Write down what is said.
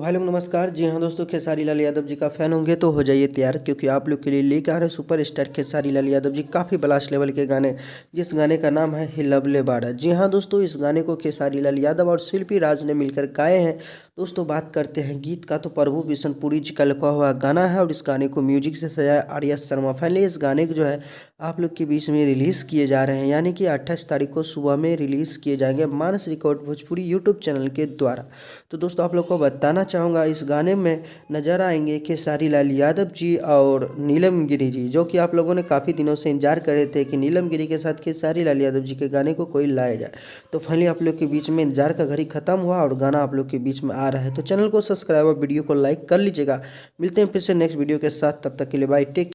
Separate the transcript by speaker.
Speaker 1: भाई लोग नमस्कार। जी हाँ दोस्तों, खेसारी लाल यादव जी का फ़ैन होंगे तो हो जाइए तैयार, क्योंकि आप लोग के लिए लेकर आ रहे सुपर स्टार खेसारी लाल यादव जी काफ़ी ब्लास्ट लेवल के गाने, जिस गाने का नाम है हिलबले बाड़ा। जी हाँ दोस्तों, इस गाने को खेसारी लाल यादव और शिल्पी राज ने मिलकर गाए हैं। दोस्तों बात करते हैं गीत का, तो प्रभु बिशनपुरी जी का लिखा हुआ गाना है और इस गाने को म्यूजिक से सजाया आर्या शर्मा। फाइनली इस गाने को जो है आप लोग के बीच में रिलीज़ किए जा रहे हैं, यानी कि 28 तारीख को सुबह में रिलीज़ किए जाएंगे मानस रिकॉर्ड भोजपुरी यूट्यूब चैनल के द्वारा। तो दोस्तों आप लोग को बताना चाहूँगा, इस गाने में नज़र आएंगे खेसारी लाल यादव जी और नीलम गिरी जी, जो कि आप लोगों ने काफ़ी दिनों से इंतजार कर रहे थे कि नीलम गिरी के साथ खेसारी लाल यादव जी के गाने को कोई लाया जाए। तो फाइनली आप लोग के बीच में इंतजार का घड़ी खत्म हुआ और गाना आप लोग के बीच में आ रहा है। तो चैनल को सब्सक्राइब और वीडियो को लाइक कर लीजिएगा। मिलते हैं फिर से नेक्स्ट वीडियो के साथ, तब तक के लिए बाय, टेक।